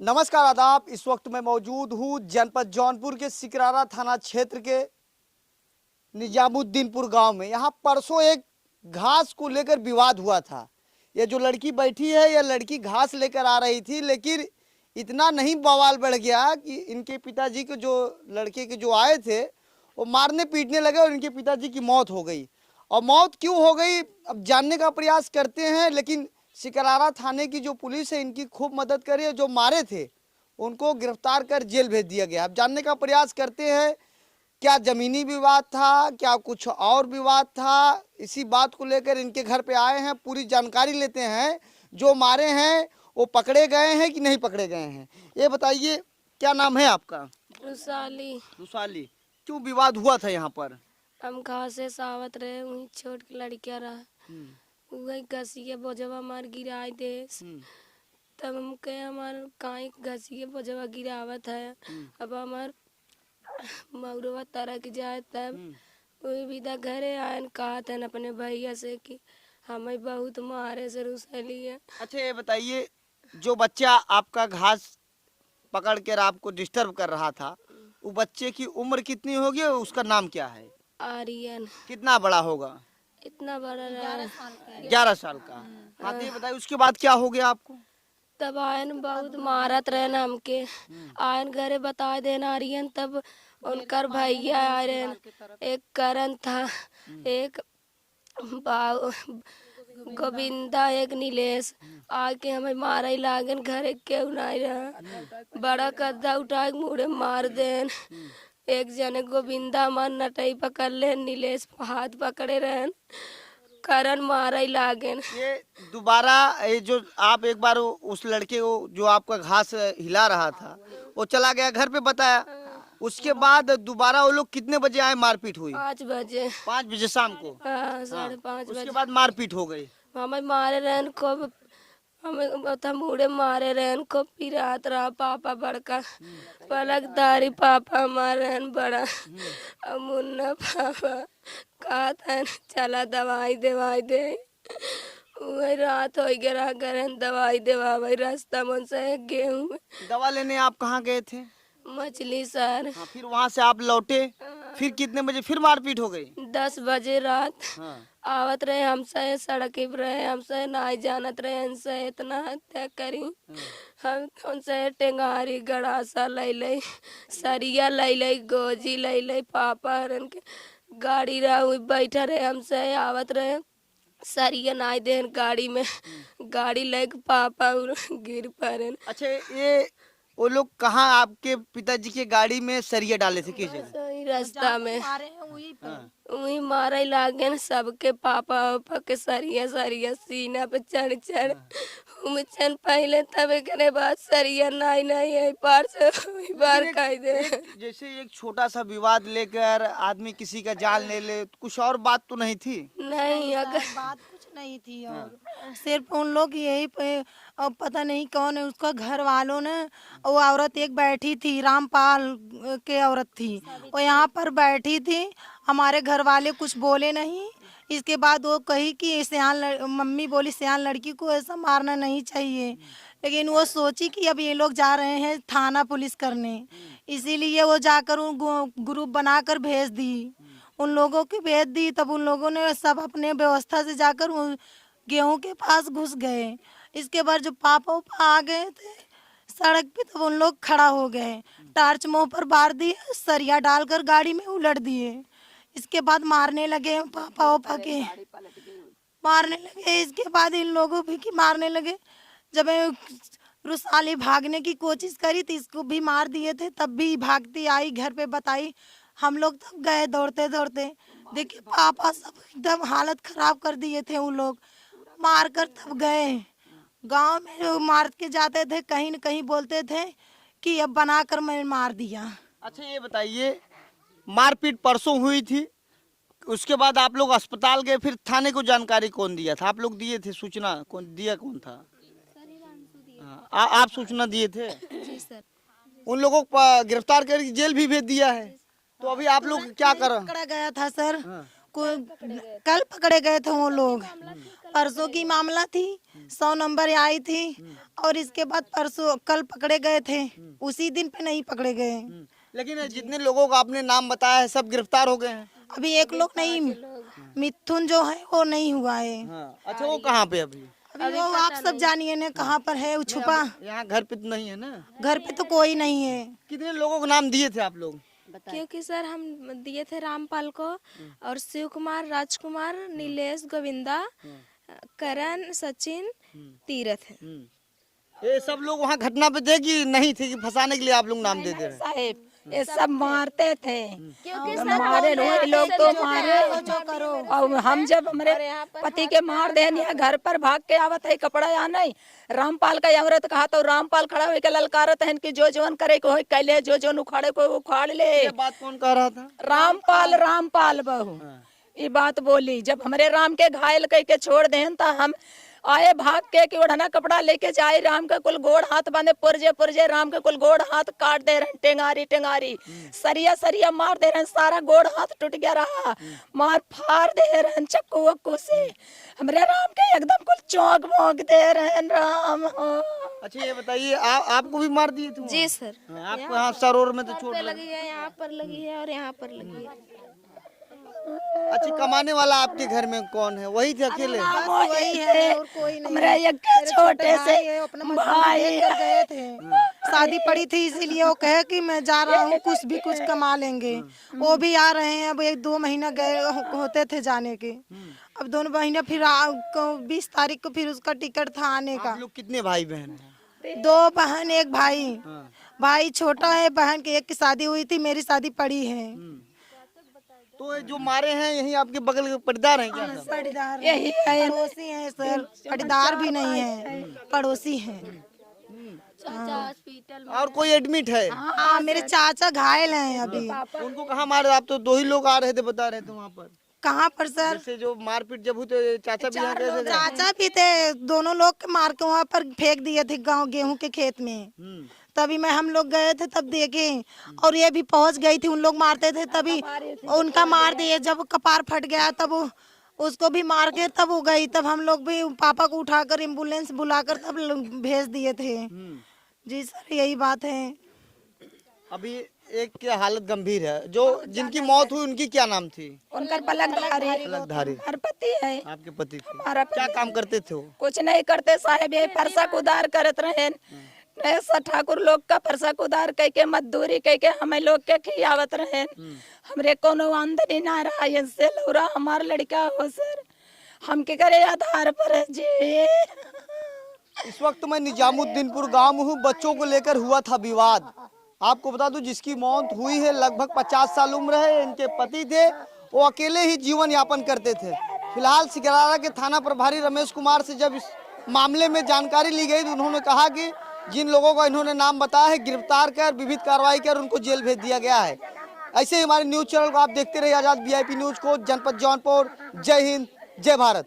नमस्कार आदाब। इस वक्त मैं मौजूद हूँ जनपद जौनपुर के सिकरारा थाना क्षेत्र के निजामुद्दीनपुर गांव में। यहाँ परसों एक घास को लेकर विवाद हुआ था। ये जो लड़की बैठी है, यह लड़की घास लेकर आ रही थी, लेकिन इतना नहीं बवाल बढ़ गया कि इनके पिताजी के जो लड़के के जो आए थे वो मारने पीटने लगे और इनके पिताजी की मौत हो गई। और मौत क्यों हो गई अब जानने का प्रयास करते हैं, लेकिन सिकरारा थाने की जो पुलिस है इनकी खूब मदद करी है। जो मारे थे उनको गिरफ्तार कर जेल भेज दिया गया। अब जानने का प्रयास करते हैं क्या जमीनी विवाद था, क्या कुछ और विवाद था। इसी बात को लेकर इनके घर पे आए हैं, पूरी जानकारी लेते हैं। जो मारे हैं वो पकड़े गए हैं कि नहीं पकड़े गए हैं, ये बताइए। क्या नाम है आपका? रुसाली। रुसाली। क्यों विवाद हुआ था यहाँ पर? हम घास से सावत रहे, वही छोट के लड़किया रहा, वही घसी बोझवा मार गिराई दे। तब हम कहे हमार काई घसी के बोझवा गिरावत है। अब हमार मौरवा तरक जाए, तब वही विदा घरे आयन कहत है अपने भैया से कि हमें बहुत मारे से रुसली है। अच्छा ये बताइए, जो बच्चा आपका घास पकड़ कर आपको डिस्टर्ब कर रहा था, वो बच्चे की उम्र कितनी होगी और उसका नाम क्या है? आर्यन। कितना बड़ा होगा? इतना बड़ा रहा, 11 साल का। हाँ, तो ये बताइए उसके बाद क्या हो गया आपको? तब आयन बहुत मारत रहे न हमके। आयन घरे बता देना आर्यन, तब उनकर भैया आयन, एक करण था, एक गोविंदा, एक नीलेश आके हमें मारे लागन। घरे केहू नहीं रहा, बड़ा कद्दा उठा के मुड़े मार देन। एक जने गोविंदा मार नटई पकड़ ले, नीलेश हाथ पकड़े रहन, करण मारे लागन। ये दोबारा ये जो आप एक बार उस लड़के को जो आपका घास हिला रहा था वो चला गया घर पे बताया, उसके बाद दोबारा वो लोग कितने बजे आए? मारपीट हुई 5 बजे। 5 बजे शाम को? हाँ, 5:30 उसके बजे बाद मारपीट हो गई। हमें मारे रहन को, हमें मुड़े मारे रहन को, पिरात रहा पापा बड़का, पलकदारी पापा मारे रहन बड़ा, और मुन्ना पापा कहा था चला दवाई दवाई दे। वही रात हो गया करन दवाई देवा, वही रास्ता मन से गेहूँ में दवा लेने आप कहाँ गए थे? मछली सर। हाँ, फिर वहाँ से आप लौटे, फिर कितने बजे फिर मारपीट हो गई? 10 बजे रात हाँ। आवत रहे, हमसे सड़क पे रहे, हमसे नहीं जानत रहे, हमसे इतना हत्या करी। हम उनसे टेंगारी गड़ासा ले ले, सरिया ले ले, गोजी ले ले, पापा हरन के गाड़ी रहा बैठा रहे, हमसे आवत रहे, सरिया नहीं देन गाड़ी में, गाड़ी लेके पापा गिर पड़े। अच्छा ये वो लोग कहाँ आपके पिताजी के गाड़ी में सरिया डाले थे? किस जगह? सही रास्ता में वही मारे लागे न सबके, पापा उपा के सरिया सरिया सीना पे चढ़ चढ़ उमचन पहले, तब एकरे बाद सरिया नहीं नहीं है पार से वही बार कह दे। जैसे एक छोटा सा विवाद लेकर आदमी किसी का जान ले ले, कुछ और बात तो नहीं थी? नहीं, अगर बात कुछ नहीं थी, और सिर्फ उन लोग यही पे, अब पता नहीं कौन है उसका घर वालों ने, वो औरत एक बैठी थी, रामपाल के औरत थी, वो यहाँ पर बैठी थी, हमारे घर वाले कुछ बोले नहीं। इसके बाद वो कही कि मम्मी बोली सियान लड़की को ऐसा मारना नहीं चाहिए, लेकिन वो सोची कि अब ये लोग जा रहे हैं थाना पुलिस करने, इसीलिए वो जाकर उन ग्रुप बनाकर भेज दी, उन लोगों की भेज दी। तब उन लोगों ने सब अपने व्यवस्था से जाकर गेहूं के पास घुस गए। इसके बाद जो पापा उपा आ गए थे सड़क पे, तब उन लोग खड़ा हो गए, टार्च मुंह पर बार दिए, सरिया डालकर गाड़ी में उलट दिए। इसके बाद मारने लगे, पापा उपा के मारने लगे। इसके बाद इन लोगों भी की मारने लगे। जब रुसाली भागने की कोशिश करी तो इसको भी मार दिए थे, तब भी भागती आई घर पे बताई। हम लोग तब गए दौड़ते दौड़ते, देखिए पापा सब एकदम हालत खराब कर दिए थे, उन लोग मार कर तब गए। गांव में मार के जाते थे, कहीं न कहीं बोलते थे कि अब बनाकर मैंने मार दिया। अच्छा ये बताइए, मारपीट परसों हुई थी, उसके बाद आप लोग अस्पताल गए, फिर थाने को जानकारी कौन दिया था? आप लोग दिए थे सूचना? कौन दिया, कौन था? हाँ, आप सूचना दिए थे? जी सर। उन लोगों को गिरफ्तार कर जेल भी भेज दिया है, तो अभी आप लोग क्या कर? पकड़ा गया था सर, कल पकड़े गए थे वो लोग, परसों की मामला थी। 100 नंबर आई थी और इसके बाद परसों कल पकड़े गए थे, उसी दिन पे नहीं पकड़े गए। लेकिन जितने लोगों का आपने नाम बताया है सब गिरफ्तार हो गए हैं। अभी एक लोग नहीं, मिथुन जो है वो नहीं हुआ है। अच्छा, वो कहाँ पे अभी? अभी वो आप सब जानिए ना कहाँ पर है, वो छुपा। यहाँ घर पे तो नहीं है ना? घर पे तो कोई नहीं है। कितने लोगों को नाम दिए थे आप लोग? क्योंकि सर हम दिए थे रामपाल को और शिव कुमार, राजकुमार, नीलेश, गोविंदा, करण, सचिन, तीरथ। ये सब लोग वहाँ घटना पे थे कि नहीं थे कि फंसाने के लिए आप लोग नाम देते रहे? साहेब ये सब मारते थे, क्योंकि मारे लोग तो मारे। और हम जब हमारे पति के मार देने घर पर भाग के आवत है कपड़ा या नहीं, रामपाल का औरत कहा तो रामपाल खड़ा होकर ललकारत है कि जो जवन करे को होय कैले, जो जवन उखाड़े को उखाड़ ले। ये बात कौन कह रहा था? रामपाल बहू ये बात बोली। जब हमारे राम के घायल कह के छोड़ दें तो हम आए भाग के कि ओढ़ना कपड़ा लेके जाए, राम का कुल गोड़ हाथ बांधे, पुरजे राम के कुल गोड़ हाथ काट दे रहे, टेंगारी सरिया मार दे रहे, सारा गोड़ हाथ टूट गया रहा, मार फाड़ दे रहे चक्कू से, हमारे राम के एकदम कुल चौंक भोंक दे रहे राम। अच्छा ये बताइए, आपको भी मार दिए थे? जी सर, आपको यहाँ सरोवर में तो चोट लगी है, यहाँ पर लगी है और यहाँ पर लगी है। अच्छा, कमाने वाला आपके घर में कौन है? वही थे अकेले? वही है और कोई नहीं। हमारे एक छोटे से भाई गए थे, शादी पड़ी थी इसीलिए वो कहे कि मैं जा रहा हूँ, कुछ कमा लेंगे। वो भी आ रहे हैं, अब 1-2 महीना गए होते थे जाने के, अब 2 महीने फिर 20 तारीख को फिर उसका टिकट था आने का। आप लोग कितने भाई बहन हैं? 2 बहन 1 भाई। भाई छोटा है, बहन के एक की शादी हुई थी, मेरी शादी पड़ी है। तो ये जो मारे हैं यही आपके बगल के पटीदार हैं क्या? सब? पटीदार यही है, पड़ोसी हैं सर, पटीदार भी नहीं है, पड़ोसी हैं। हॉस्पिटल और कोई एडमिट है? हाँ, मेरे चाचा घायल हैं अभी। उनको कहाँ मारे? आप तो 2 ही लोग आ रहे थे बता रहे थे वहाँ पर। कहाँ पर सर? जैसे जो मारपीट जब हुई तो चाचा भी यहाँ कैसे गए? चाचा भी थे, दोनों लोग के मार के वहाँ पर फेंक दिए थे गांव गेहूं के खेत में। तभी हम लोग गए थे तब देखे, और ये भी पहुंच गई थी, उन लोग मारते थे तभी उनका मार दिए। जब कपार फट गया तब उसको भी मार के तब वो गई, तब हम लोग भी पापा को उठाकर एम्बुलेंस बुलाकर तब भेज दिए थे। जी सर, यही बात है। अभी एक की हालत गंभीर है, जो जिनकी मौत हुई उनकी क्या नाम थी? उनका पलकधारी हमारे पति है। आपके पति थे? हमारा क्या काम करते थे वो? कुछ नहीं करते साहेब, ये फरसा कुदार करत रहे। ऐसा ठाकुर लोग का फरसा कुदार कह के मजदूरी कह के हमें लोग के खियावत रहे। हमरे कोनो आमदनी ना रहा, इससे लौरा हमार लड़का हो सर, हम के करे आधार पर है जी। इस वक्त मैं निजामुद्दीनपुर गांव में हूँ। बच्चों को लेकर हुआ था विवाद। आपको बता दूं, जिसकी मौत हुई है लगभग 50 साल उम्र है, इनके पति थे, वो अकेले ही जीवन यापन करते थे। फिलहाल सिकरारा के थाना प्रभारी रमेश कुमार से जब इस मामले में जानकारी ली गई तो उन्होंने कहा कि जिन लोगों का इन्होंने नाम बताया है गिरफ्तार कर विविध कार्रवाई कर उनको जेल भेज दिया गया है। ऐसे ही हमारे न्यूज चैनल को आप देखते रहिए आजाद VIP न्यूज को, जनपद जौनपुर। जय हिंद, जय भारत।